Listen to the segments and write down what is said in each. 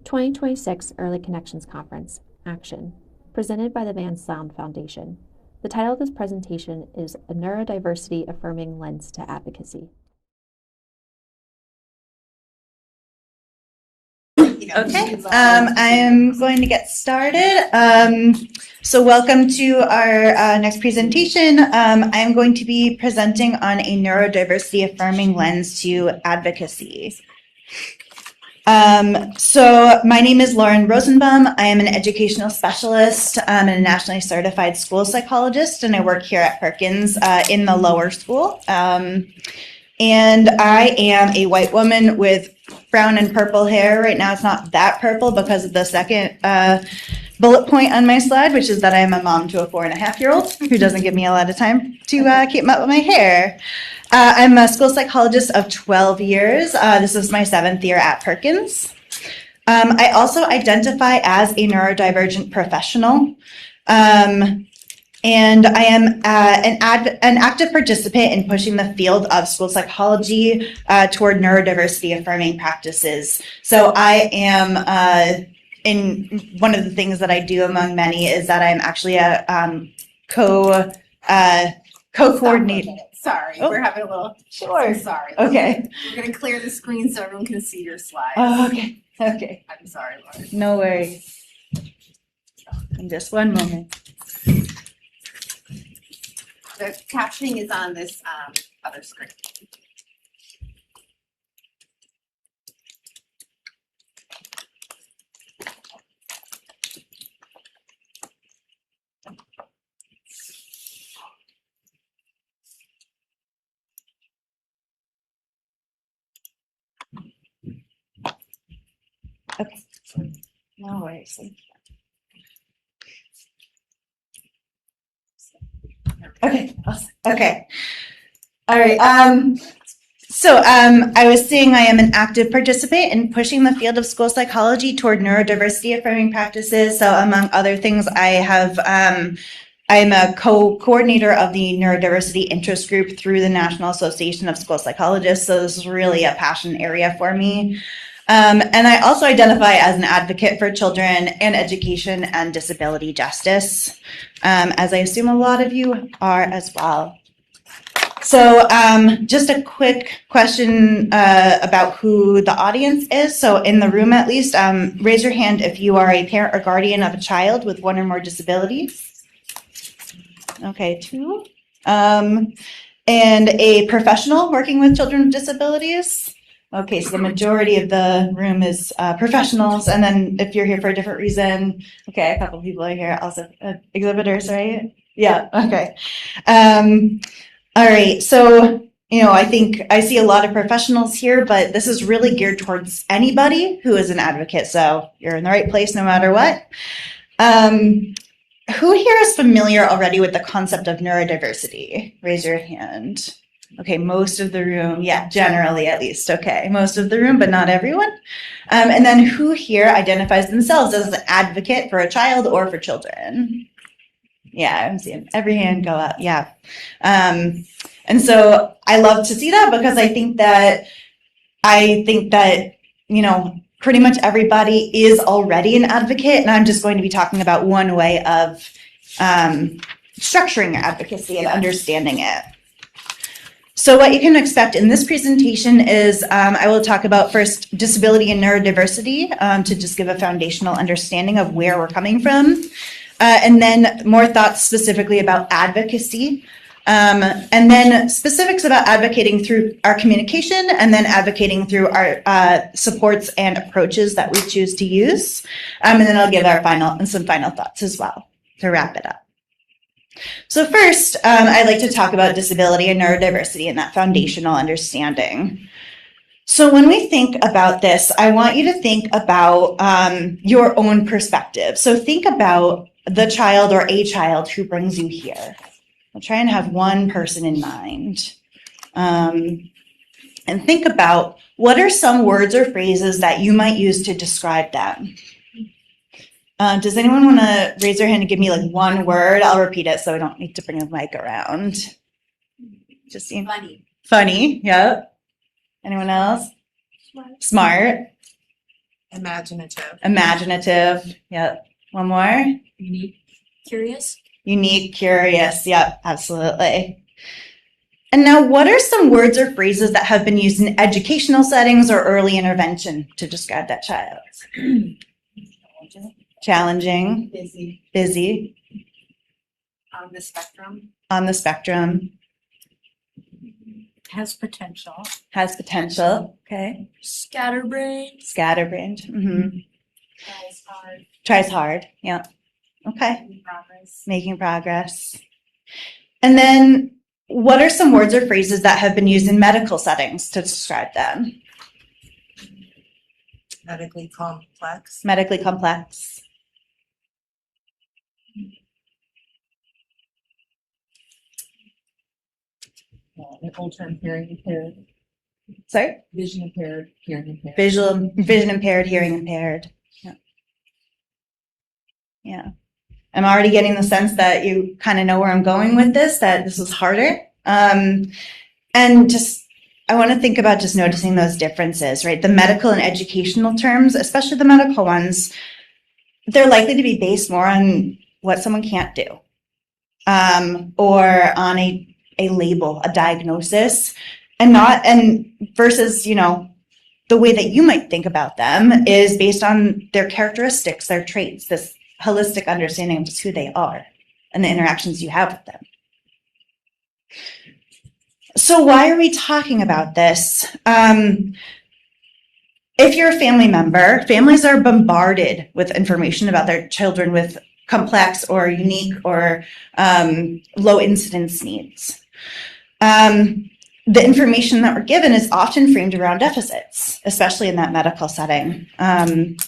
2026 Early Connections Conference, Action, presented by the Van Sound Foundation. The title of this presentation is A Neurodiversity-Affirming Lens to Advocacy. Okay, I am going to get started. So welcome to our next presentation. I am going to be presenting on a neurodiversity-affirming lens to advocacy. So my name is Lauren Rosenbaum. I am an educational specialist and a nationally certified school psychologist, and I work here at Perkins in the lower school. And I am a white woman with brown and purple hair. Right now it's not that purple because of the second bullet point on my slide, which is that I am a mom to a 4.5-year-old who doesn't give me a lot of time to keep up with my hair. I'm a school psychologist of 12 years. This is my 7th year at Perkins. I also identify as a neurodivergent professional. And I am an active participant in pushing the field of school psychology toward neurodiversity affirming practices. So I am, in one of the things that I do among many is that I'm actually a co-coordinator. Sorry, we're having a little. Sure. Sorry. Okay. We're going to clear the screen so everyone can see your slides. Oh, okay. Okay. I'm sorry, Lauren. No worries. In just one moment. The captioning is on this other screen. Okay. No worries. Okay. Awesome. Okay. All right. So I was saying I am an active participant in pushing the field of school psychology toward neurodiversity affirming practices. So among other things, I'm a co-coordinator of the neurodiversity interest group through the National Association of School Psychologists. So this is really a passion area for me. And I also identify as an advocate for children and education and disability justice, as I assume a lot of you are as well. So just a quick question about who the audience is. So in the room, at least, raise your hand if you are a parent or guardian of a child with one or more disabilities. Okay, 2. And a professional working with children with disabilities. Okay, so the majority of the room is professionals, and then if you're here for a different reason, okay, a couple people are here, also exhibitors, right? Yeah, okay. All right, so, I think I see a lot of professionals here, but this is really geared towards anybody who is an advocate, so you're in the right place no matter what. Who here is familiar already with the concept of neurodiversity? Raise your hand. Okay, most of the room, yeah, generally at least, okay, most of the room, but not everyone. And then who here identifies themselves as an advocate for a child or for children? Yeah, I'm seeing every hand go up, yeah. And so I love to see that because I think that, pretty much everybody is already an advocate, and I'm just going to be talking about one way of structuring advocacy and understanding it. So what you can expect in this presentation is I will talk about first disability and neurodiversity to just give a foundational understanding of where we're coming from, and then more thoughts specifically about advocacy, and then specifics about advocating through our communication, and then advocating through our supports and approaches that we choose to use, and then I'll give our some final thoughts as well to wrap it up. So first, I'd like to talk about disability and neurodiversity and that foundational understanding. So when we think about this, I want you to think about your own perspective. So think about the child or a child who brings you here. I'll try and have one person in mind. And think about what are some words or phrases that you might use to describe them. Does anyone want to raise their hand and give me like one word? I'll repeat it so I don't need to bring the mic around. Just seeing. Funny. Funny, yeah. Anyone else? Smart. Smart. Imaginative. Imaginative. Yep. One more. Unique, curious. Unique, curious. Yep, absolutely. And now, what are some words or phrases that have been used in educational settings or early intervention to describe that child? Challenging. Busy. Busy. On the spectrum. On the spectrum. Has potential. Has potential. Okay. Scatterbrained. Scatterbrained. Mm-hmm. Tries hard. Tries hard. Yeah. Okay. Making progress. Making progress. And then, what are some words or phrases that have been used in medical settings to describe them? Medically complex. Medically complex. An ultra hearing impaired, Sorry? vision impaired, hearing impaired. Vision impaired, hearing impaired. Yeah. Yeah. I'm already getting the sense that you kind of know where I'm going with this, that this is harder. And just, I want to think about just noticing those differences, right? The medical and educational terms, especially the medical ones, they're likely to be based more on what someone can't do, or on a label, a diagnosis, and versus, the way that you might think about them is based on their characteristics, their traits, this holistic understanding of just who they are and the interactions you have with them. So why are we talking about this? If you're a family member, families are bombarded with information about their children with complex or unique or low incidence needs. The information that we're given is often framed around deficits, especially in that medical setting. And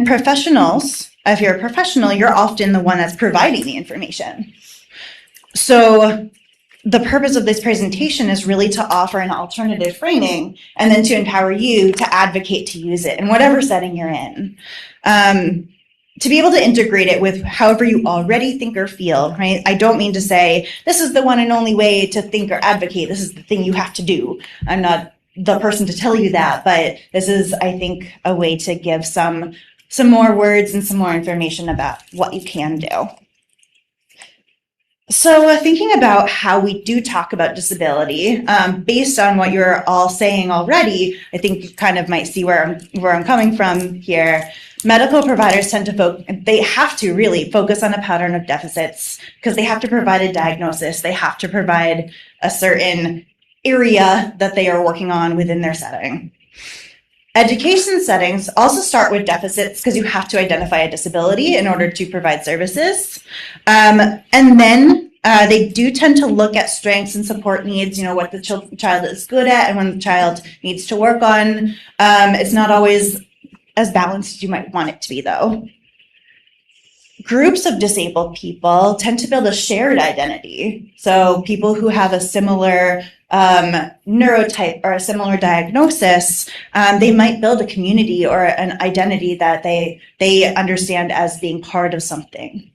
professionals, if you're a professional, you're often the one that's providing the information. So the purpose of this presentation is really to offer an alternative framing and then to empower you to advocate to use it in whatever setting you're in. To be able to integrate it with however you already think or feel, right? I don't mean to say, this is the one and only way to think or advocate. This is the thing you have to do. I'm not the person to tell you that, but this is, I think, a way to give some more words and some more information about what you can do. So thinking about how we do talk about disability, based on what you're all saying already, I think you kind of might see where I'm coming from here. Medical providers tend to they have to really focus on a pattern of deficits because they have to provide a diagnosis. They have to provide a certain area that they are working on within their setting. Education settings also start with deficits because you have to identify a disability in order to provide services. And then they do tend to look at strengths and support needs, what the child is good at and when the child needs to work on. It's not always as balanced as you might want it to be, though. Groups of disabled people tend to build a shared identity. So people who have a similar neurotype or a similar diagnosis, they might build a community or an identity that they understand as being part of something.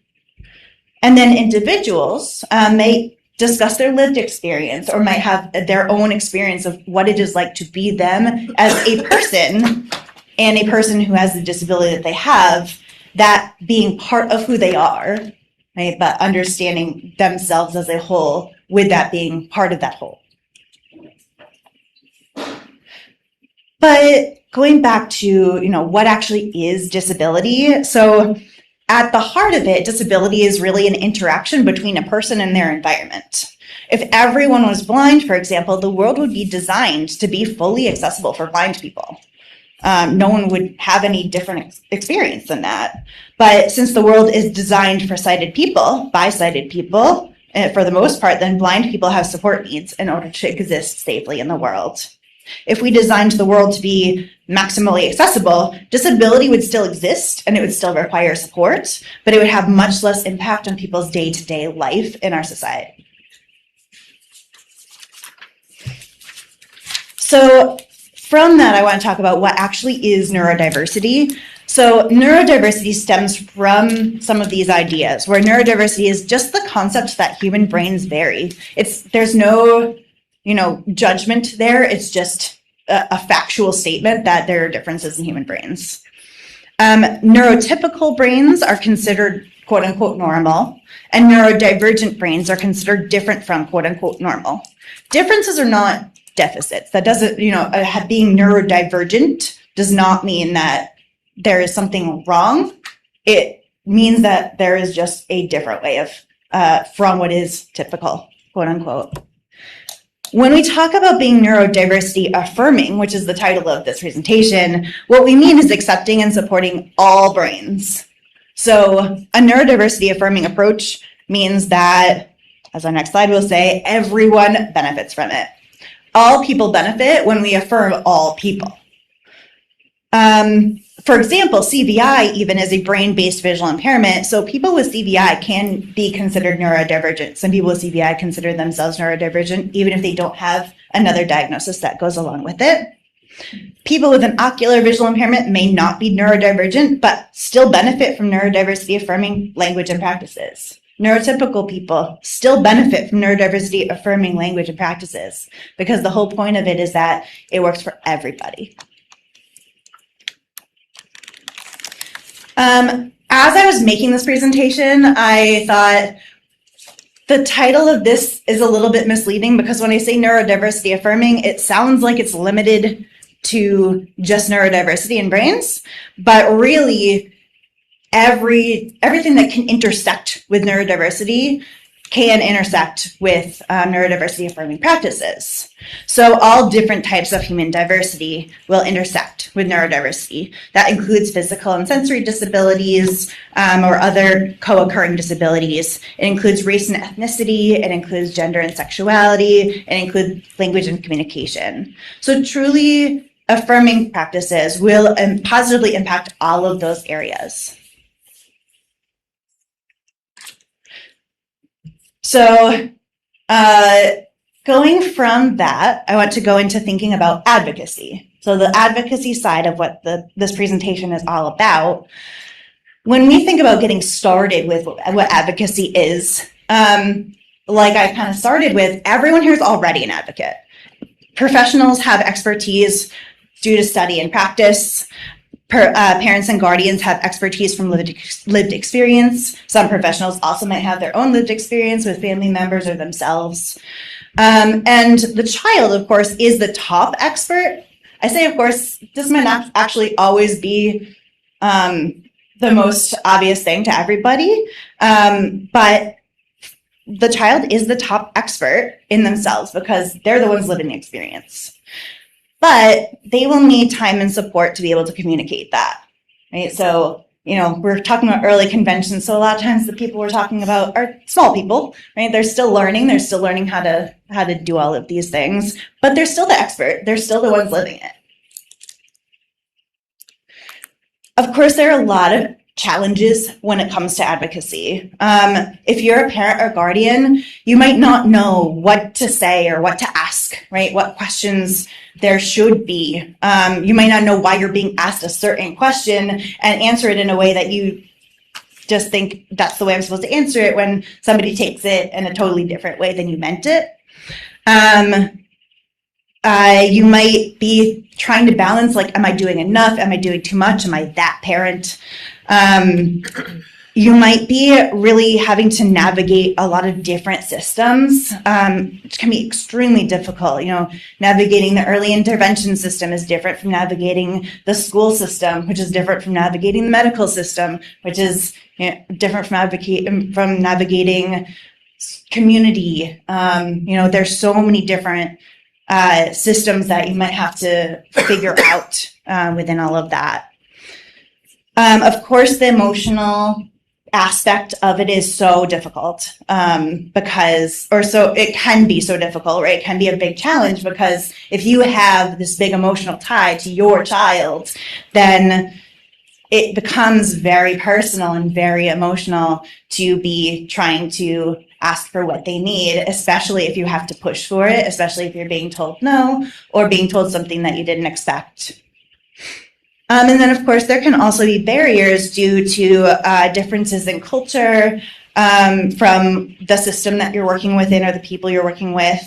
And then individuals may discuss their lived experience or might have their own experience of what it is like to be them as a person and a person who has the disability that they have, that being part of who they are, right? But understanding themselves as a whole with that being part of that whole. But going back to, what actually is disability? So at the heart of it, disability is really an interaction between a person and their environment. If everyone was blind, for example, the world would be designed to be fully accessible for blind people. No one would have any different experience than that. But since the world is designed for sighted people, by sighted people, for the most part, then blind people have support needs in order to exist safely in the world. If we designed the world to be maximally accessible, disability would still exist and it would still require support, but it would have much less impact on people's day-to-day life in our society. So from that, I want to talk about what actually is neurodiversity. So neurodiversity stems from some of these ideas, where neurodiversity is just the concept that human brains vary. There's no judgment there. It's just a factual statement that there are differences in human brains. Neurotypical brains are considered quote unquote normal, and neurodivergent brains are considered different from quote unquote normal. Differences are not deficits. That doesn't, being neurodivergent does not mean that there is something wrong. It means that there is just a different way of, from what is typical, quote unquote. When we talk about being neurodiversity affirming, which is the title of this presentation, what we mean is accepting and supporting all brains. So a neurodiversity affirming approach means that, as our next slide will say, everyone benefits from it. All people benefit when we affirm all people. For example, CVI even is a brain-based visual impairment, so people with CVI can be considered neurodivergent. Some people with CVI consider themselves neurodivergent, even if they don't have another diagnosis that goes along with it. People with an ocular visual impairment may not be neurodivergent, but still benefit from neurodiversity-affirming language and practices. Neurotypical people still benefit from neurodiversity-affirming language and practices, because the whole point of it is that it works for everybody. As I was making this presentation, I thought the title of this is a little bit misleading, because when I say neurodiversity affirming, it sounds like it's limited to just neurodiversity in brains, but really everything that can intersect with neurodiversity can intersect with neurodiversity affirming practices. So all different types of human diversity will intersect with neurodiversity. That includes physical and sensory disabilities or other co-occurring disabilities. It includes race and ethnicity. It includes gender and sexuality. It includes language and communication. So truly affirming practices will positively impact all of those areas. So going from that, I want to go into thinking about advocacy. So the advocacy side of what this presentation is all about. When we think about getting started with what advocacy is, like I kind of started with, everyone here is already an advocate. Professionals have expertise due to study and practice. Parents and guardians have expertise from lived experience. Some professionals also might have their own lived experience with family members or themselves. And the child, of course, is the top expert. I say, of course, this might not actually always be the most obvious thing to everybody, but the child is the top expert in themselves because they're the ones living the experience. But they will need time and support to be able to communicate that, right? So, we're talking about early conventions. So a lot of times the people we're talking about are small people, right? They're still learning. They're still learning how to do all of these things, but they're still the expert. They're still the ones living it. Of course, there are a lot of challenges when it comes to advocacy. If you're a parent or guardian, you might not know what to say or what to ask, right? What questions there should be. You might not know why you're being asked a certain question and answer it in a way that you just think that's the way I'm supposed to answer it, when somebody takes it in a totally different way than you meant it. You might be trying to balance, like, am I doing enough? Am I doing too much? Am I that parent? You might be really having to navigate a lot of different systems, which can be extremely difficult. Navigating the early intervention system is different from navigating the school system, which is different from navigating the medical system, which is different from navigating community. There's so many different systems that you might have to figure out within all of that. Of course, the emotional aspect of it is so difficult it can be so difficult, right? It can be a big challenge because if you have this big emotional tie to your child, then it becomes very personal and very emotional to be trying to ask for what they need, especially if you have to push for it, especially if you're being told no or being told something that you didn't expect. And then, of course, there can also be barriers due to differences in culture from the system that you're working within or the people you're working with.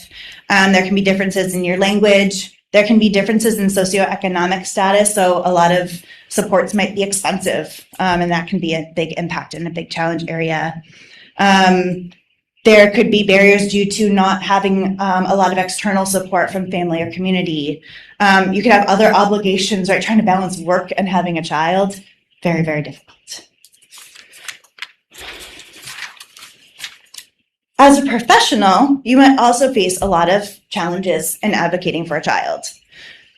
There can be differences in your language, There can be differences in socioeconomic status, so a lot of supports might be expensive, and that can be a big impact and a big challenge area. There could be barriers due to not having a lot of external support from family or community. You could have other obligations, right? Trying to balance work and having a child, very, very difficult. As a professional, you might also face a lot of challenges in advocating for a child.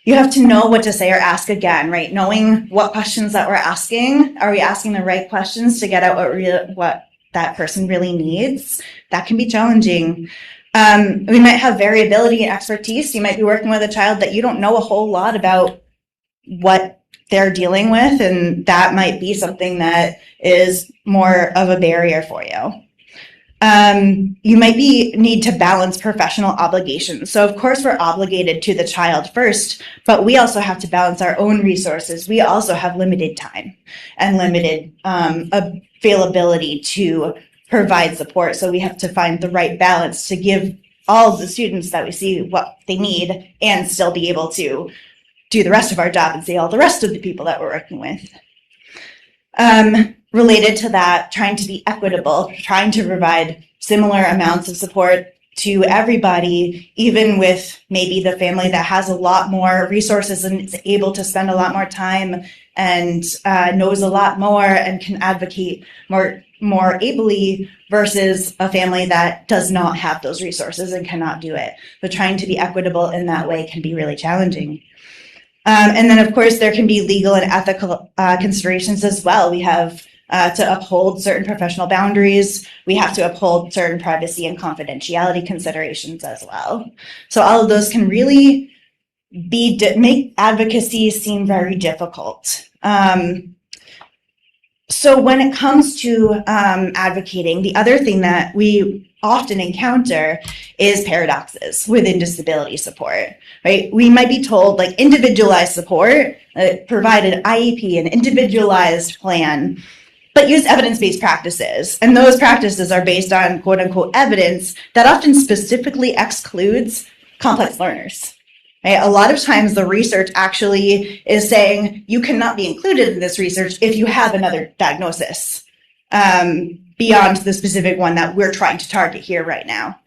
You have to know what to say or ask again, right? Knowing what questions that we're asking. Are we asking the right questions to get out what that person really needs? That can be challenging. We might have variability and expertise. You might be working with a child that you don't know a whole lot about what they're dealing with, and that might be something that is more of a barrier for you. You might need to balance professional obligations. So of course we're obligated to the child first, but we also have to balance our own resources. We also have limited time and limited availability to provide support. So we have to find the right balance to give all of the students that we see what they need and still be able to do the rest of our job and see all the rest of the people that we're working with. Related to that, trying to be equitable, trying to provide similar amounts of support to everybody, even with maybe the family that has a lot more resources and is able to spend a lot more time and knows a lot more and can advocate more ably versus a family that does not have those resources and cannot do it. But trying to be equitable in that way can be really challenging. And then, of course, there can be legal and ethical considerations as well. We have to uphold certain professional boundaries. We have to uphold certain privacy and confidentiality considerations as well. So all of those can really make advocacy seem very difficult. So when it comes to advocating, the other thing that we often encounter is paradoxes within disability support, right? We might be told like individualized support, provide an IEP, an individualized plan, but use evidence-based practices. And those practices are based on quote unquote evidence that often specifically excludes complex learners. Right? A lot of times the research actually is saying you cannot be included in this research if you have another diagnosis beyond the specific one that we're trying to target here right now.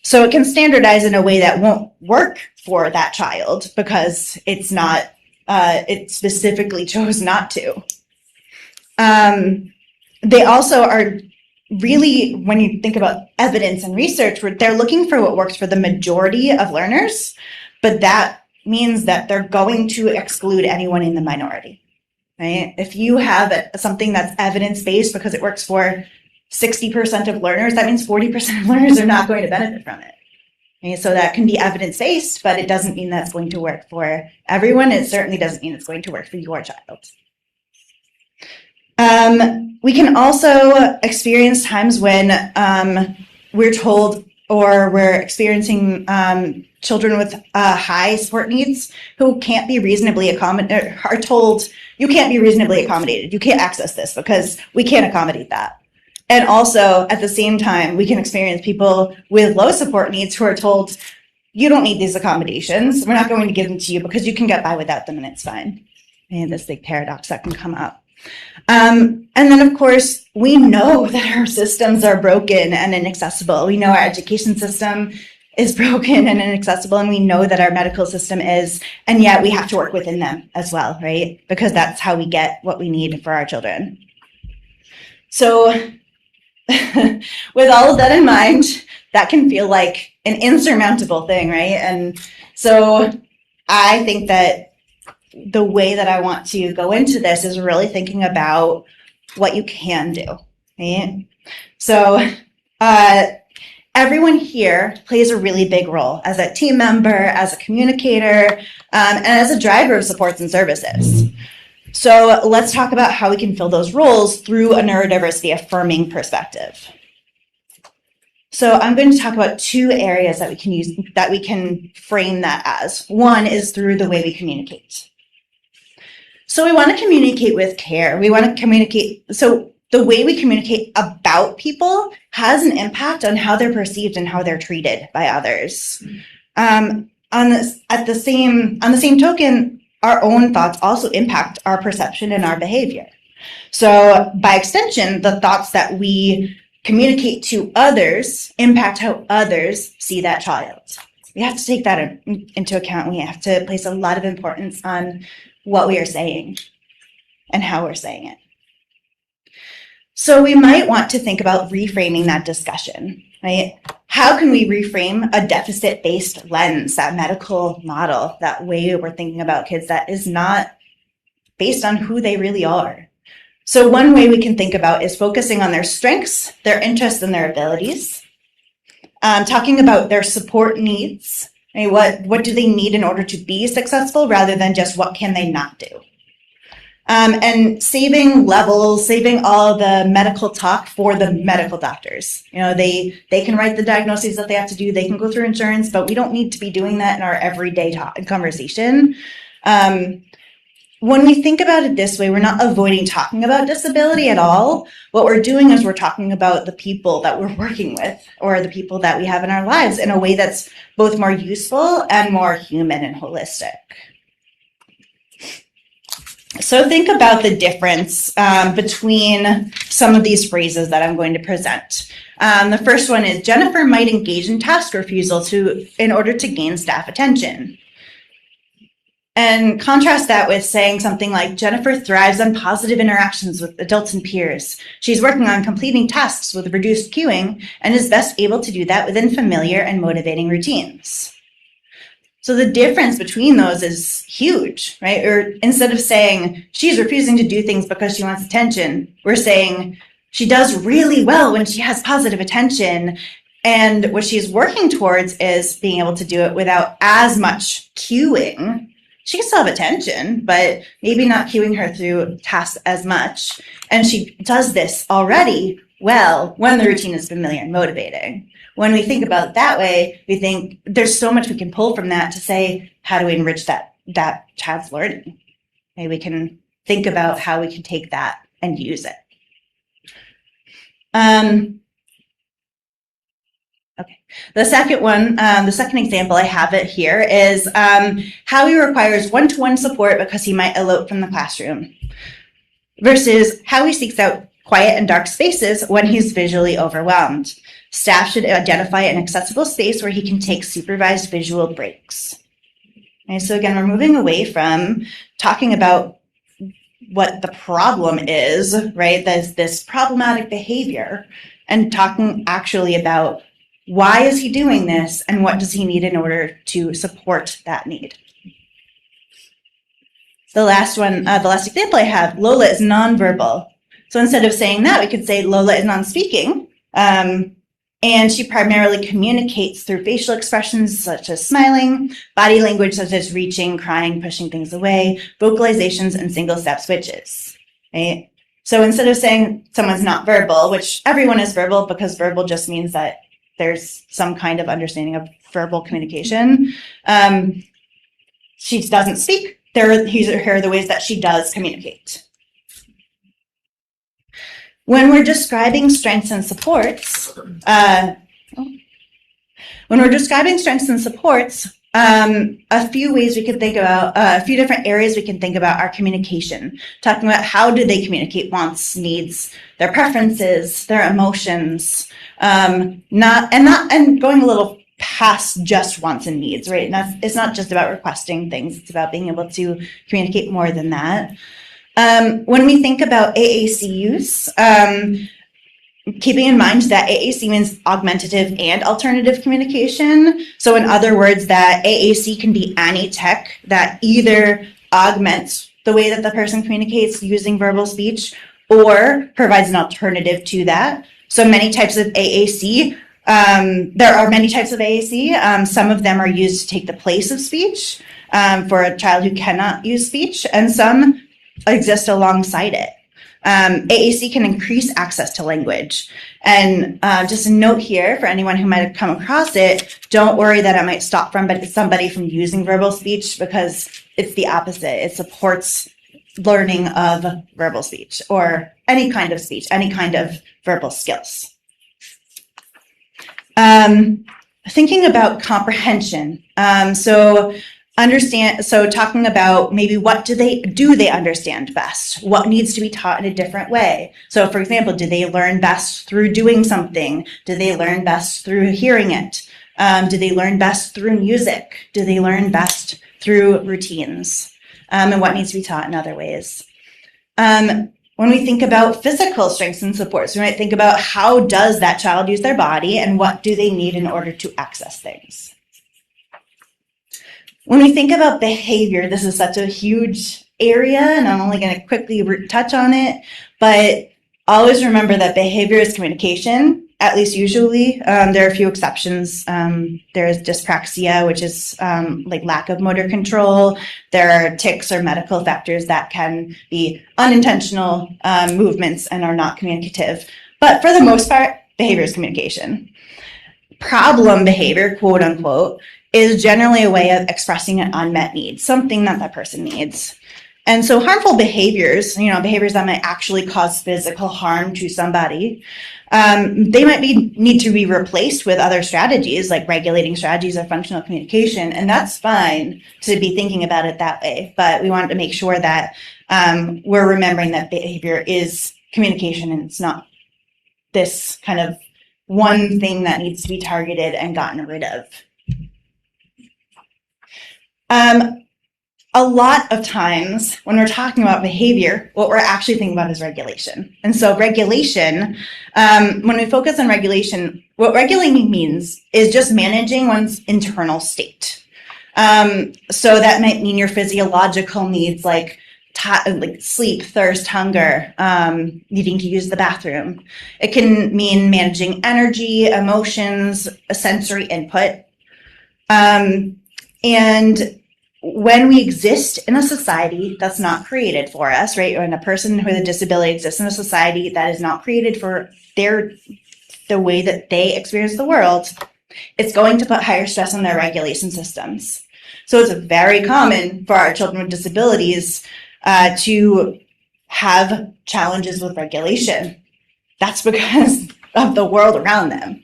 So it can standardize in a way that won't work for that child because it's not, it specifically chose not to. They also are really, when you think about evidence and research, they're looking for what works for the majority of learners, but that means that they're going to exclude anyone in the minority, right? If you have something that's evidence-based because it works for 60% of learners, that means 40% of learners are not going to benefit from it. Okay, so that can be evidence-based, but it doesn't mean that's going to work for everyone. It certainly doesn't mean it's going to work for your child. We can also experience times when we're told or we're experiencing children with high support needs who can't be reasonably accommodated, are told you can't be reasonably accommodated. You can't access this because we can't accommodate that. And also at the same time, we can experience people with low support needs who are told you don't need these accommodations. We're not going to give them to you because you can get by without them and it's fine. And this big paradox that can come up. And then, of course, we know that our systems are broken and inaccessible. We know our education system is broken and inaccessible, and we know that our medical system is, and yet we have to work within them as well, right? Because that's how we get what we need for our children. So with all of that in mind, that can feel like an insurmountable thing, right? And so I think that the way that I want to go into this is really thinking about what you can do, right? So everyone here plays a really big role as a team member, as a communicator, and as a driver of supports and services. So let's talk about how we can fill those roles through a neurodiversity-affirming perspective. So I'm going to talk about two areas that we can use, that we can frame that as. One is through the way we communicate. So we want to communicate with care. We want to communicate. So the way we communicate about people has an impact on how they're perceived and how they're treated by others. on the same token, our own thoughts also impact our perception and our behavior. So by extension, the thoughts that we communicate to others impact how others see that child. We have to take that into account. We have to place a lot of importance on what we are saying and how we're saying it. So we might want to think about reframing that discussion, right? How can we reframe a deficit-based lens, that medical model, that way we're thinking about kids that is not based on who they really are? So one way we can think about is focusing on their strengths, their interests, and their abilities. Talking about their support needs, right? What do they need in order to be successful rather than just what can they not do? And saving all the medical talk for the medical doctors. You know, they can write the diagnoses that they have to do. They can go through insurance, but we don't need to be doing that in our everyday conversation. When we think about it this way, we're not avoiding talking about disability at all. What we're doing is we're talking about the people that we're working with or the people that we have in our lives in a way that's both more useful and more human and holistic. So think about the difference between some of these phrases that I'm going to present. The first one is Jennifer might engage in task refusal in order to gain staff attention. And contrast that with saying something like Jennifer thrives on positive interactions with adults and peers. She's working on completing tasks with reduced queuing and is best able to do that within familiar and motivating routines. So the difference between those is huge, right? Or instead of saying she's refusing to do things because she wants attention, we're saying she does really well when she has positive attention. And what she's working towards is being able to do it without as much queuing. She can still have attention, but maybe not queuing her through tasks as much. And she does this already well when the routine is familiar and motivating. When we think about it that way, we think there's so much we can pull from that to say, how do we enrich that child's learning? Maybe we can think about how we can take that and use it. Okay. The second example I have it here is how he requires one-to-one support because he might elope from the classroom versus how he seeks out quiet and dark spaces when he's visually overwhelmed. Staff should identify an accessible space where he can take supervised visual breaks. And so again, we're moving away from talking about what the problem is, right? There's this problematic behavior and talking actually about why is he doing this and what does he need in order to support that need. The last example I have, Lola is nonverbal. So instead of saying that, we could say Lola is non-speaking. And she primarily communicates through facial expressions such as smiling, body language such as reaching, crying, pushing things away, vocalizations, and single-step switches, right? So instead of saying someone's not verbal, which everyone is verbal because verbal just means that there's some kind of understanding of verbal communication, she doesn't speak. Here are the ways that she does communicate. When we're describing strengths and supports, a few ways we could think about, a few different areas we can think about our communication, talking about how do they communicate wants, needs, their preferences, their emotions, and going a little past just wants and needs, right? And it's not just about requesting things, it's about being able to communicate more than that. When we think about AAC use, keeping in mind that AAC means augmentative and alternative communication. So in other words, that AAC can be any tech that either augments the way that the person communicates using verbal speech or provides an alternative to that. So many types of AAC, there are many types of AAC. Some of them are used to take the place of speech for a child who cannot use speech, and some exist alongside it. AAC can increase access to language. And just a note here for anyone who might have come across it, don't worry that it might stop somebody from using verbal speech, because it's the opposite. It supports learning of verbal speech or any kind of speech, any kind of verbal skills. thinking about comprehension. So talking about maybe what do they understand best? What needs to be taught in a different way? So for example, do they learn best through doing something? Do they learn best through hearing it? Do they learn best through music? Do they learn best through routines? And what needs to be taught in other ways? When we think about physical strengths and supports, we might think about how does that child use their body and what do they need in order to access things. When we think about behavior, this is such a huge area, and I'm only going to quickly touch on it, but always remember that behavior is communication, at least usually. There are a few exceptions. There's dyspraxia, which is like lack of motor control. There are tics or medical factors that can be unintentional movements and are not communicative. But for the most part, behavior is communication. Problem behavior, quote unquote, is generally a way of expressing an unmet need, something that person needs. And so harmful behaviors, behaviors that might actually cause physical harm to somebody, they might need to be replaced with other strategies like regulating strategies or functional communication. And that's fine to be thinking about it that way. But we wanted to make sure that we're remembering that behavior is communication and it's not this kind of one thing that needs to be targeted and gotten rid of. A lot of times when we're talking about behavior, what we're actually thinking about is regulation. And so regulation, when we focus on regulation, what regulating means is just managing one's internal state. So that might mean your physiological needs like sleep, thirst, hunger, needing to use the bathroom. It can mean managing energy, emotions, sensory input. And when we exist in a society that's not created for us, right? When a person with a disability exists in a society that is not created for the way that they experience the world, it's going to put higher stress on their regulation systems. So it's very common for our children with disabilities to have challenges with regulation. That's because of the world around them.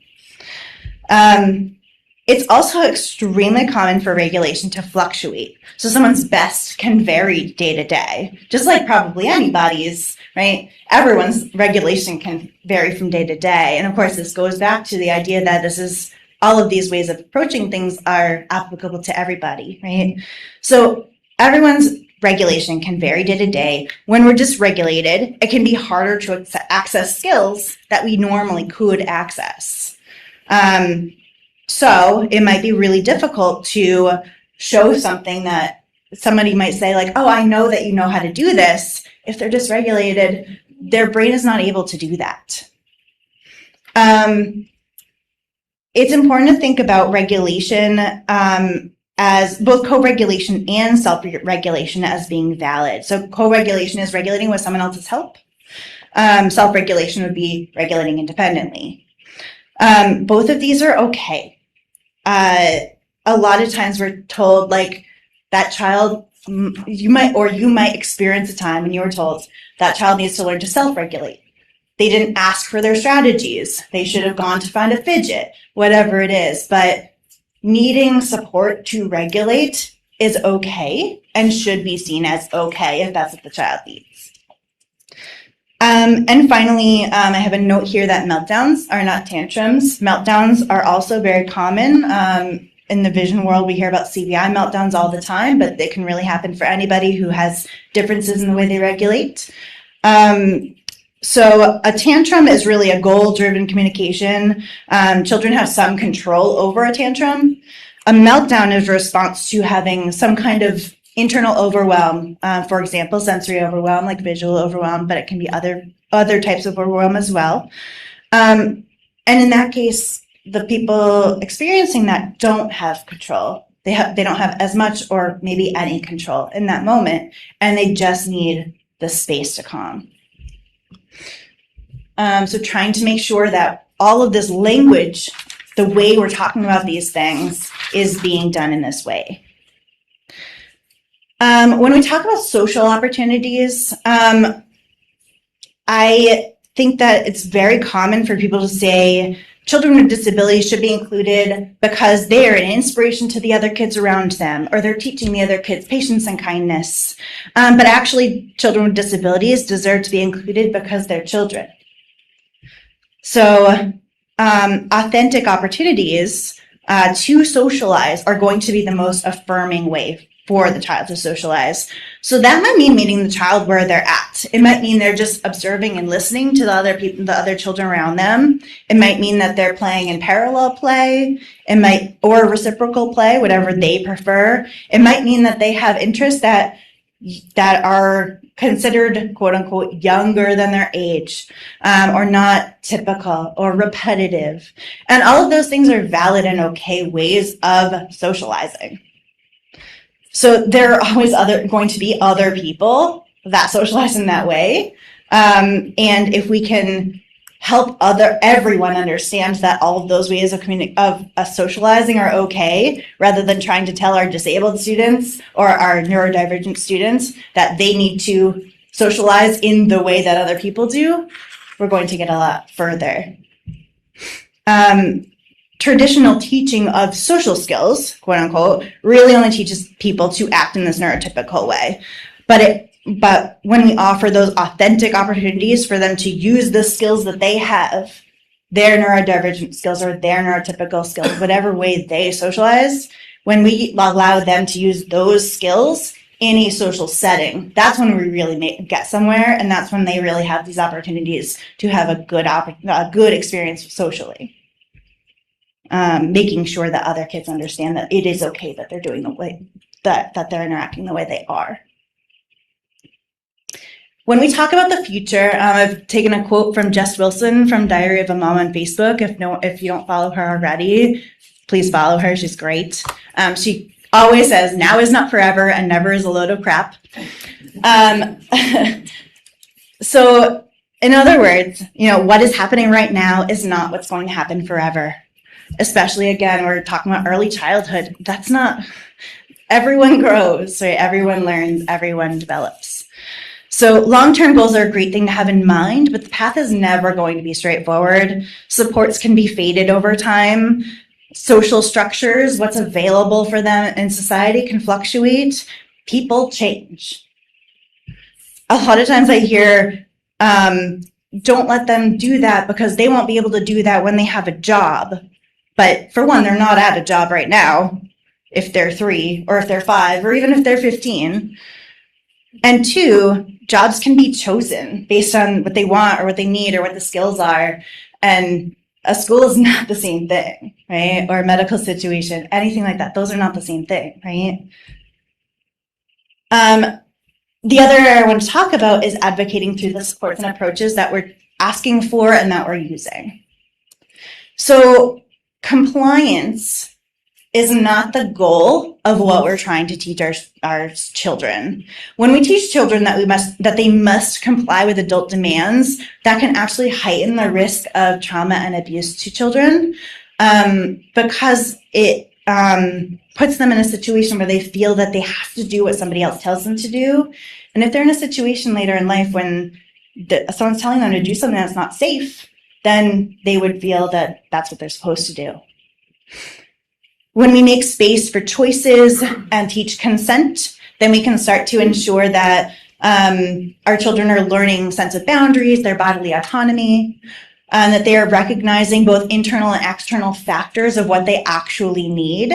It's also extremely common for regulation to fluctuate. So someone's best can vary day to day, just like probably anybody's, right? Everyone's regulation can vary from day to day. And of course, this goes back to the idea that all of these ways of approaching things are applicable to everybody, right? So everyone's regulation can vary day to day. When we're dysregulated, it can be harder to access skills that we normally could access. So it might be really difficult to show something that somebody might say like, oh, I know that you know how to do this. If they're dysregulated, their brain is not able to do that. It's important to think about regulation as both co-regulation and self-regulation as being valid. So co-regulation is regulating with someone else's help. Self-regulation would be regulating independently. Both of these are okay. A lot of times we're told like that child, you might experience a time when you were told that child needs to learn to self-regulate. They didn't ask for their strategies. They should have gone to find a fidget, whatever it is. But needing support to regulate is okay and should be seen as okay if that's what the child needs. And finally, I have a note here that meltdowns are not tantrums. Meltdowns are also very common. In the vision world, we hear about CBI meltdowns all the time, but they can really happen for anybody who has differences in the way they regulate. So a tantrum is really a goal-driven communication. Children have some control over a tantrum. A meltdown is a response to having some kind of internal overwhelm, for example, sensory overwhelm, like visual overwhelm, but it can be other types of overwhelm as well. And in that case, the people experiencing that don't have control. They don't have as much or maybe any control in that moment, and they just need the space to calm. So trying to make sure that all of this language, the way we're talking about these things, is being done in this way. When we talk about social opportunities, I think that it's very common for people to say children with disabilities should be included because they are an inspiration to the other kids around them, or they're teaching the other kids patience and kindness. But actually, children with disabilities deserve to be included because they're children. So authentic opportunities to socialize are going to be the most affirming way for the child to socialize. So that might mean meeting the child where they're at. It might mean they're just observing and listening to the other people, the other children around them. It might mean that they're playing in parallel play. It might, or reciprocal play, whatever they prefer. It might mean that they have interests that are considered quote unquote younger than their age, or not typical or repetitive. And all of those things are valid and okay ways of socializing. So there are always going to be other people that socialize in that way. And if we can help everyone understand that all of those ways of socializing are okay, rather than trying to tell our disabled students or our neurodivergent students that they need to socialize in the way that other people do, we're going to get a lot further. Traditional teaching of social skills, quote unquote, really only teaches people to act in this neurotypical way. But when we offer those authentic opportunities for them to use the skills that they have, their neurodivergent skills or their neurotypical skills, whatever way they socialize, when we allow them to use those skills in a social setting, that's when we really get somewhere, and that's when they really have these opportunities to have a good experience socially. Making sure that other kids understand that it is okay that they're doing the way that they're interacting the way they are. When we talk about the future, I've taken a quote from Jess Wilson from Diary of a Mom on Facebook. If you don't follow her already, please follow her. She's great. She always says, "Now is not forever, and never is a load of crap." So, in other words, what is happening right now is not what's going to happen forever. Especially, again, we're talking about early childhood. That's not, everyone grows, right? Everyone learns, everyone develops. So long-term goals are a great thing to have in mind, but the path is never going to be straightforward. Supports can be faded over time. Social structures, what's available for them in society, can fluctuate. People change. A lot of times I hear, don't let them do that because they won't be able to do that when they have a job. But for one, they're not at a job right now, if they're 3 or if they're 5 or even if they're 15. And 2, jobs can be chosen based on what they want or what they need or what the skills are. And a school is not the same thing, right? Or a medical situation, anything like that. Those are not the same thing, right? The other area I want to talk about is advocating through the supports and approaches that we're asking for and that we're using. So compliance is not the goal of what we're trying to teach our children. When we teach children that they must comply with adult demands, that can actually heighten the risk of trauma and abuse to children, because it puts them in a situation where they feel that they have to do what somebody else tells them to do. And if they're in a situation later in life when someone's telling them to do something that's not safe, then they would feel that that's what they're supposed to do. When we make space for choices and teach consent, then we can start to ensure that our children are learning sense of boundaries, their bodily autonomy, and that they are recognizing both internal and external factors of what they actually need.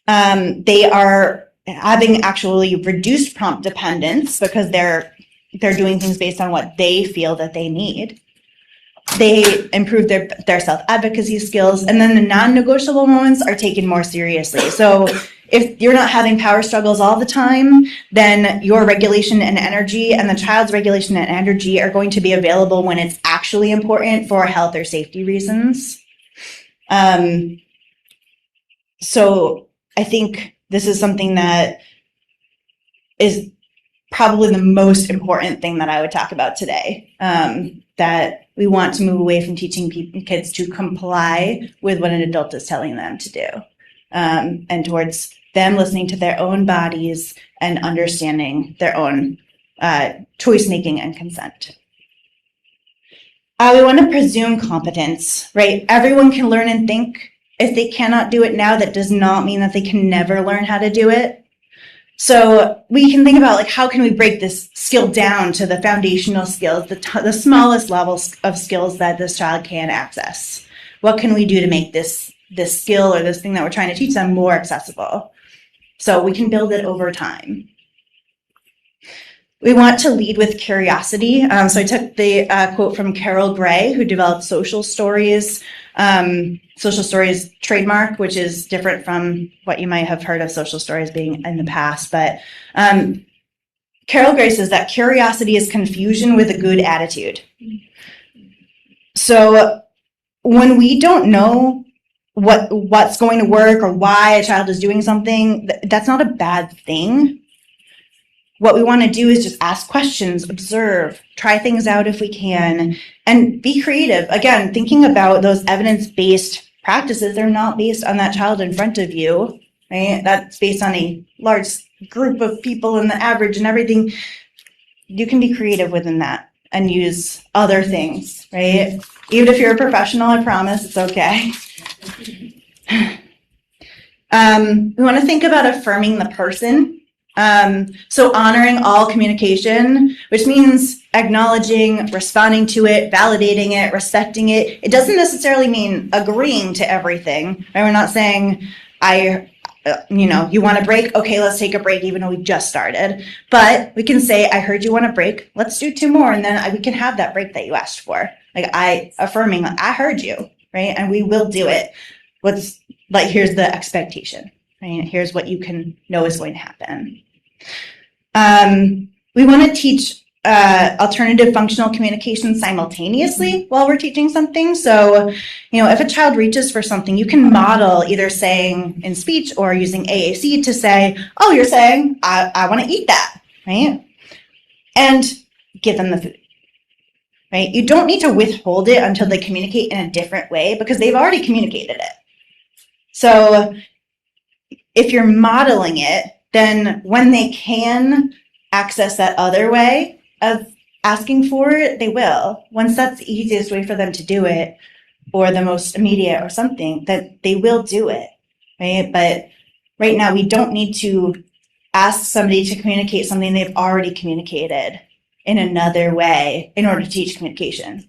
They are having actually reduced prompt dependence because they're doing things based on what they feel that they need. They improve their self-advocacy skills, and then the non-negotiable moments are taken more seriously. So if you're not having power struggles all the time, then your regulation and energy and the child's regulation and energy are going to be available when it's actually important for health or safety reasons. So I think this is something that is probably the most important thing that I would talk about today, that we want to move away from teaching kids to comply with what an adult is telling them to do, and towards them listening to their own bodies and understanding their own choice making and consent. We want to presume competence, right? Everyone can learn and think. If they cannot do it now, that does not mean that they can never learn how to do it. So we can think about, like, how can we break this skill down to the foundational skills, the smallest levels of skills that this child can access? What can we do to make this skill or this thing that we're trying to teach them more accessible? So we can build it over time. We want to lead with curiosity. So I took the quote from Carol Gray, who developed Social Stories trademark, which is different from what you might have heard of social stories being in the past. But Carol Gray says that curiosity is confusion with a good attitude. So when we don't know what's going to work or why a child is doing something, that's not a bad thing. What we want to do is just ask questions, observe, try things out if we can, and be creative. Again, thinking about those evidence-based practices, they're not based on that child in front of you, right? That's based on a large group of people and the average and everything. You can be creative within that and use other things, right? Even if you're a professional, I promise, it's okay. We want to think about affirming the person. So honoring all communication, which means acknowledging, responding to it, validating it, respecting it. It doesn't necessarily mean agreeing to everything. Right? We're not saying, you want a break? Okay, let's take a break, even though we just started. But we can say, I heard you want a break. Let's do 2 more, and then we can have that break that you asked for. Affirming, I heard you, right? And we will do it. Here's the expectation, right? Here's what you can know is going to happen. We want to teach alternative functional communication simultaneously while we're teaching something. So, if a child reaches for something, you can model either saying in speech or using AAC to say, oh, you're saying, I want to eat that, right? And give them the food, right? You don't need to withhold it until they communicate in a different way because they've already communicated it. So if you're modeling it, then when they can access that other way of asking for it, they will. Once that's the easiest way for them to do it, or the most immediate or something, that they will do it, right? But right now, we don't need to ask somebody to communicate something they've already communicated in another way in order to teach communication.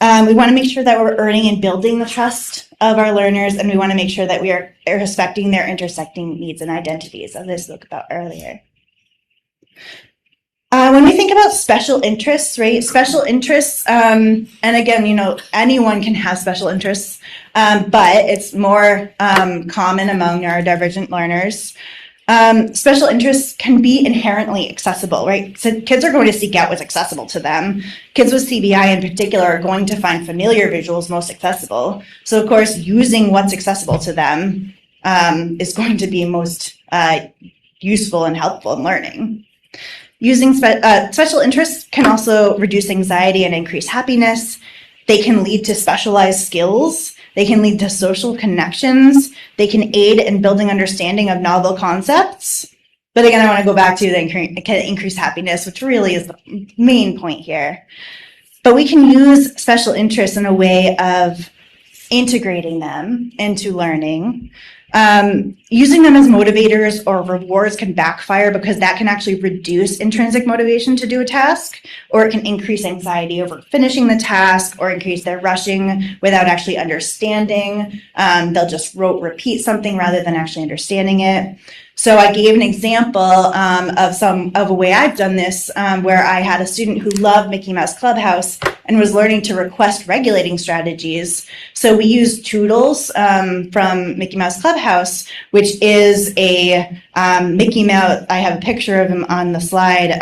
We want to make sure that we're earning and building the trust of our learners, and we want to make sure that we are respecting their intersecting needs and identities, as I spoke about earlier. When we think about special interests, right? Special interests, and again, anyone can have special interests, but it's more common among neurodivergent learners. Special interests can be inherently accessible, right? So kids are going to seek out what's accessible to them. Kids with CBI in particular are going to find familiar visuals most accessible. So of course, using what's accessible to them is going to be most useful and helpful in learning. Using special interests can also reduce anxiety and increase happiness. They can lead to specialized skills. They can lead to social connections. They can aid in building understanding of novel concepts. But again, I want to go back to the increased happiness, which really is the main point here. But we can use special interests in a way of integrating them into learning. Using them as motivators or rewards can backfire because that can actually reduce intrinsic motivation to do a task, or it can increase anxiety over finishing the task or increase their rushing without actually understanding. They'll just repeat something rather than actually understanding it. So I gave an example of a way I've done this, where I had a student who loved Mickey Mouse Clubhouse and was learning to request regulating strategies. So we used Toodles from Mickey Mouse Clubhouse, which is a Mickey Mouse. I have a picture of him on the slide.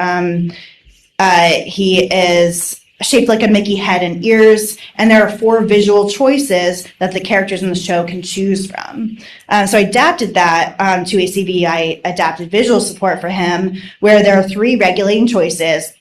He is shaped like a Mickey head and ears, and there are 4 visual choices that the characters in the show can choose from. So I adapted that to a CBI adapted visual support for him, where there are 3 regulating choices.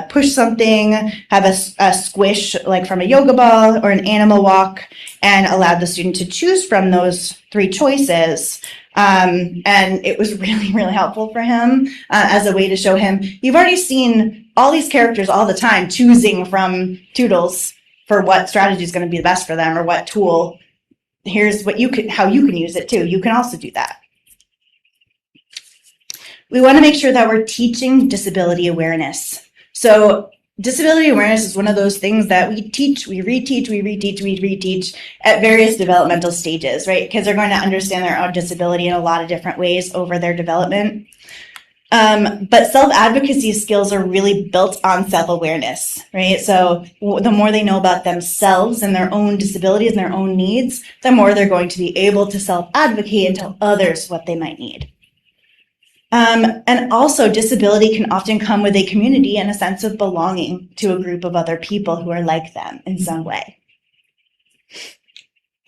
Push something, have a squish like from a yoga ball, or an animal walk, and allow the student to choose from those 3 choices. And it was really, really helpful for him as a way to show him, you've already seen all these characters all the time choosing from Toodles for what strategy is going to be the best for them or what tool. Here's what how you can use it too. You can also do that. We want to make sure that we're teaching disability awareness. So disability awareness is one of those things that we teach, we reteach at various developmental stages, right? Kids are going to understand their own disability in a lot of different ways over their development. But self-advocacy skills are really built on self-awareness, right? So the more they know about themselves and their own disabilities and their own needs, the more they're going to be able to self-advocate and tell others what they might need. And also disability can often come with a community and a sense of belonging to a group of other people who are like them in some way.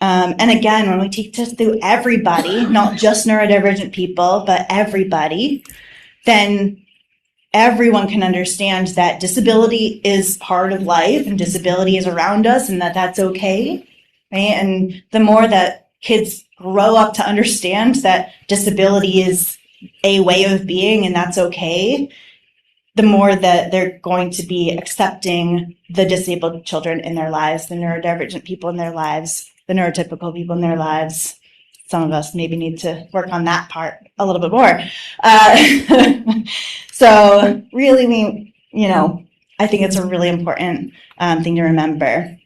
And again, when we teach this through everybody, not just neurodivergent people, but everybody, then everyone can understand that disability is part of life and disability is around us and that that's okay, right? And the more that kids grow up to understand that disability is a way of being and that's okay, the more that they're going to be accepting the disabled children in their lives, the neurodivergent people in their lives, the neurotypical people in their lives. Some of us maybe need to work on that part a little bit more. So really, I think it's a really important thing to remember.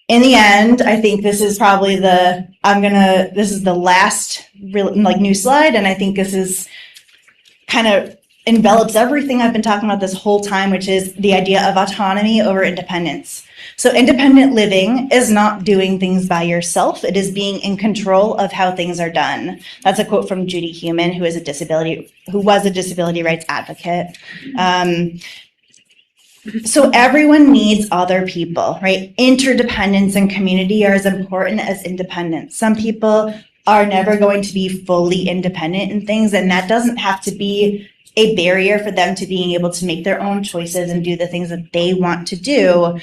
In the end, I think this is probably this is the last real new slide. And I think this is kind of envelops everything I've been talking about this whole time, which is the idea of autonomy over independence. So independent living is not doing things by yourself. It is being in control of how things are done. That's a quote from Judy Heumann, who was a disability rights advocate. So everyone needs other people, right? Interdependence and community are as important as independence. Some people are never going to be fully independent in things, and that doesn't have to be a barrier for them to being able to make their own choices and do the things that they want to do,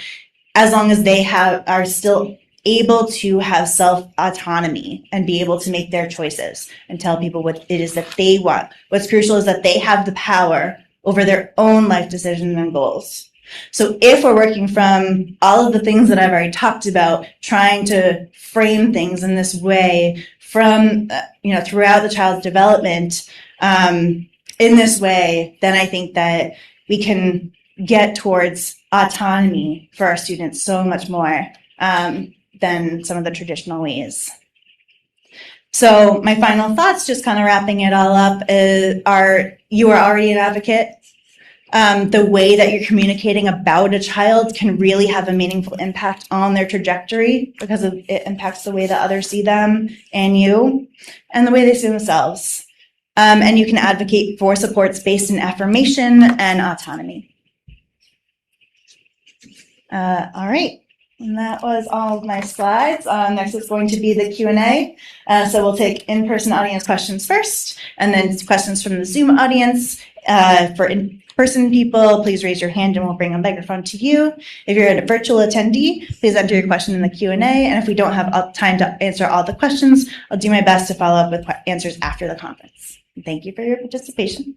as long as they are still able to have self-autonomy and be able to make their choices and tell people what it is that they want. What's crucial is that they have the power over their own life decisions and goals. So if we're working from all of the things that I've already talked about, trying to frame things in this way from, throughout the child's development, in this way, then I think that we can get towards autonomy for our students so much more than some of the traditional ways. So my final thoughts, just kind of wrapping it all up, you are already an advocate. The way that you're communicating about a child can really have a meaningful impact on their trajectory because it impacts the way that others see them and you and the way they see themselves. And you can advocate for supports based in affirmation and autonomy. All right. And that was all of my slides. Next is going to be the Q&A. So we'll take in-person audience questions first, and then questions from the Zoom audience. For in-person people, please raise your hand and we'll bring a microphone to you. If you're a virtual attendee, please enter your question in the Q&A. And if we don't have time to answer all the questions, I'll do my best to follow up with answers after the conference. Thank you for your participation.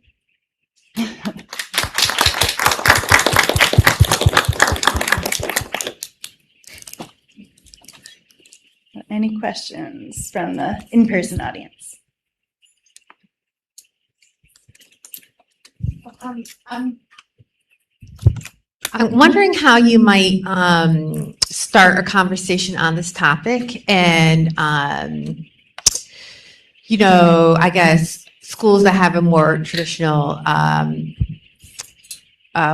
Any questions from the in-person audience? I'm wondering how you might start a conversation on this topic, and I guess schools that have a more traditional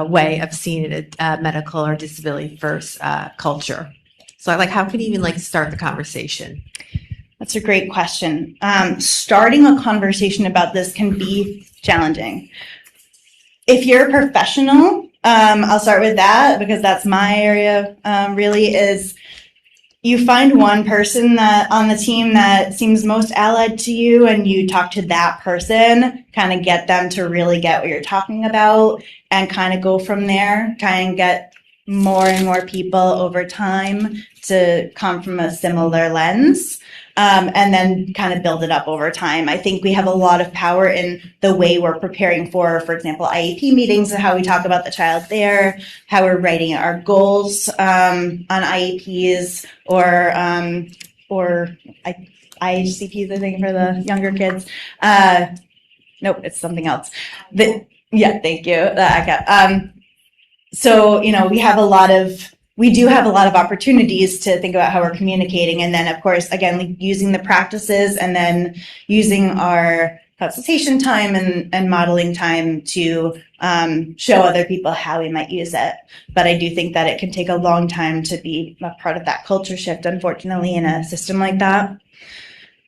way of seeing it, medical or disability first culture. So how can you even start the conversation? That's a great question. Starting a conversation about this can be challenging. If you're a professional, I'll start with that because that's my area, really, is you find one person that on the team that seems most allied to you and you talk to that person, kind of get them to really get what you're talking about and kind of go from there, try and get more and more people over time to come from a similar lens, and then kind of build it up over time. I think we have a lot of power in the way we're preparing for example, IEP meetings and how we talk about the child there, how we're writing our goals on IEPs or IHCPs, I think, for the younger kids. Nope, it's something else. Yeah, thank you. So, we do have a lot of opportunities to think about how we're communicating. And then, of course, again, like using the practices and then using our consultation time and modeling time to show other people how we might use it. But I do think that it can take a long time to be a part of that culture shift, unfortunately, in a system like that.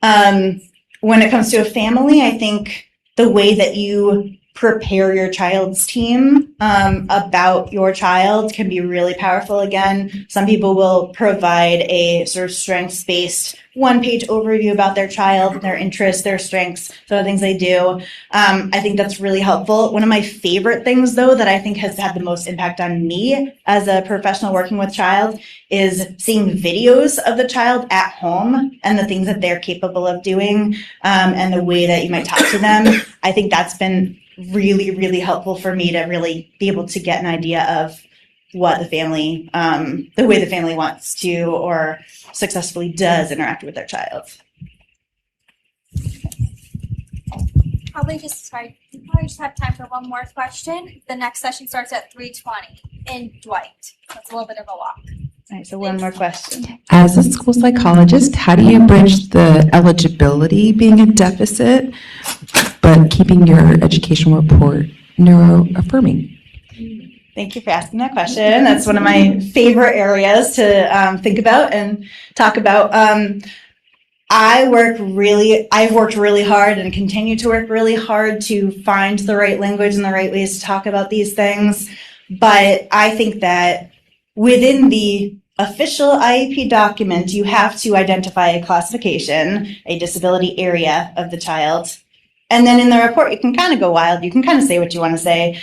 When it comes to a family, I think the way that you prepare your child's team about your child can be really powerful. Again, some people will provide a sort of strengths-based one-page overview about their child, their interests, their strengths, some of the things they do. I think that's really helpful. One of my favorite things, though, that I think has had the most impact on me as a professional working with child is seeing videos of the child at home and the things that they're capable of doing, and the way that you might talk to them. I think that's been really, really helpful for me to really be able to get an idea of what the way the family wants to or successfully does interact with their child. We probably just have time for one more question. The next session starts at 3:20 in Dwight. That's a little bit of a walk. All right, so one more question. As a school psychologist, how do you bridge the eligibility being a deficit, but keeping your educational report neuro-affirming? Thank you for asking that question. That's one of my favorite areas to think about and talk about. I've worked really hard and continue to work really hard to find the right language and the right ways to talk about these things. But I think that within the official IEP document, you have to identify a classification, a disability area of the child. And then in the report, you can kind of go wild. You can kind of say what you want to say.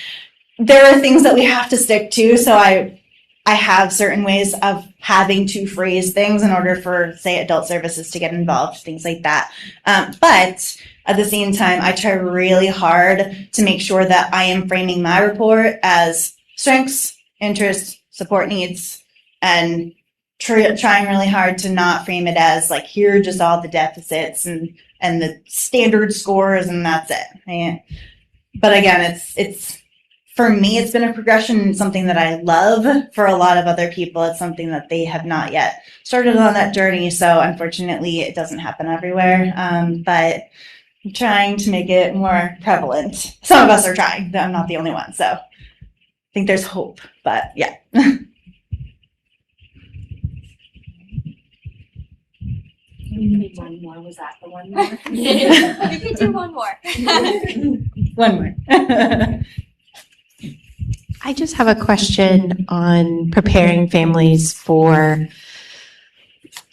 There are things that we have to stick to. So I have certain ways of having to phrase things in order for, say, adult services to get involved, things like that. But at the same time, I try really hard to make sure that I am framing my report as strengths, interests, support needs, and trying really hard to not frame it as like, here are just all the deficits and the standard scores and that's it. Right? But again, it's for me, it's been a progression, something that I love. For a lot of other people, it's something that they have not yet started on that journey. So unfortunately, it doesn't happen everywhere. But I'm trying to make it more prevalent. Some of us are trying. I'm not the only one. So I think there's hope, but yeah. We need one more. Was that the one more? We could do one more. One more. I just have a question on preparing families for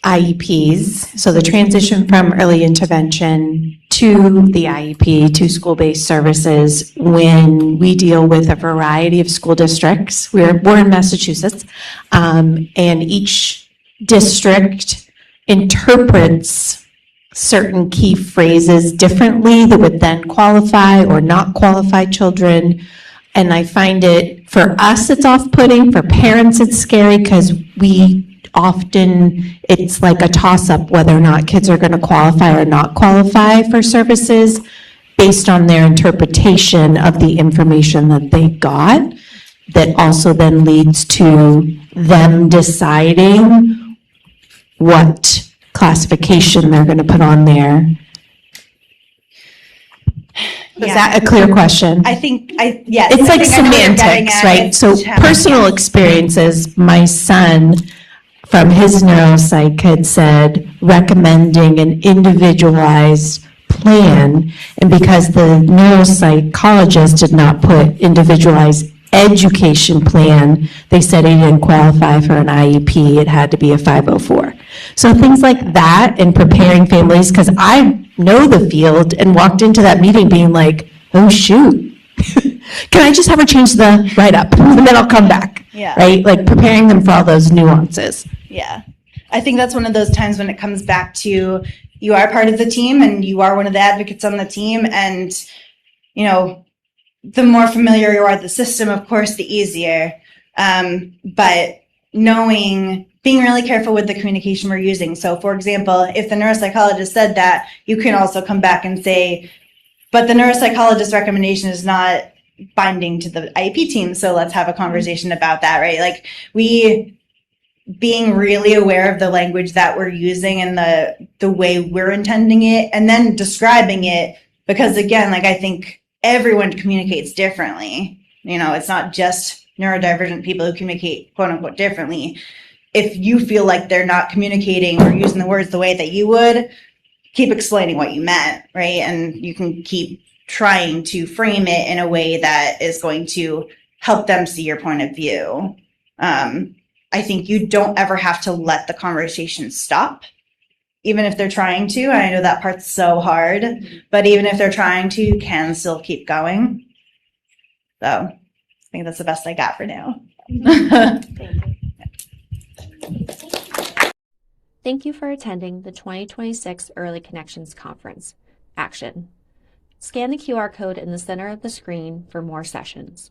IEPs. So the transition from early intervention to the IEP, to school-based services, when we deal with a variety of school districts. We're in Massachusetts, and each district interprets certain key phrases differently that would then qualify or not qualify children. And I find it, for us, it's off-putting. For parents, it's scary because it's like a toss-up whether or not kids are going to qualify or not qualify for services based on their interpretation of the information that they got. That also then leads to them deciding what classification they're going to put on there. Is that a clear question? I think, yes. It's I like think I know what you're getting semantics, at. right? It's So challenging. personal experiences, my son from his neuropsych had said recommending an individualized plan. And because the neuropsychologist did not put individualized education plan, they said he didn't qualify for an IEP. It had to be a 504. So things like that and preparing families, because I know the field and walked into that meeting being like, oh shoot, can I just have her change the write-up and then I'll come back? Yeah. right? Like preparing them for all those nuances. Yeah. I think that's one of those times when it comes back to you are part of the team and you are one of the advocates on the team. And, you know, the more familiar you are with the system, of course, the easier. But being really careful with the communication we're using. So, for example, if the neuropsychologist said that, you can also come back and say, but the neuropsychologist's recommendation is not binding to the IEP team. So let's have a conversation about that, right? Like being really aware of the language that we're using and the way we're intending it, and then describing it, because again, like I think everyone communicates differently. You know, it's not just neurodivergent people who communicate quote unquote differently. If you feel like they're not communicating or using the words the way that you would, keep explaining what you meant, right? And you can keep trying to frame it in a way that is going to help them see your point of view. I think you don't ever have to let the conversation stop, even if they're trying to. I know that part's so hard, but even if they're trying to, you can still keep going. So I think that's the best I got for now. Thank you for attending the 2026 Early Connections Conference. Action. Scan the QR code in the center of the screen for more sessions.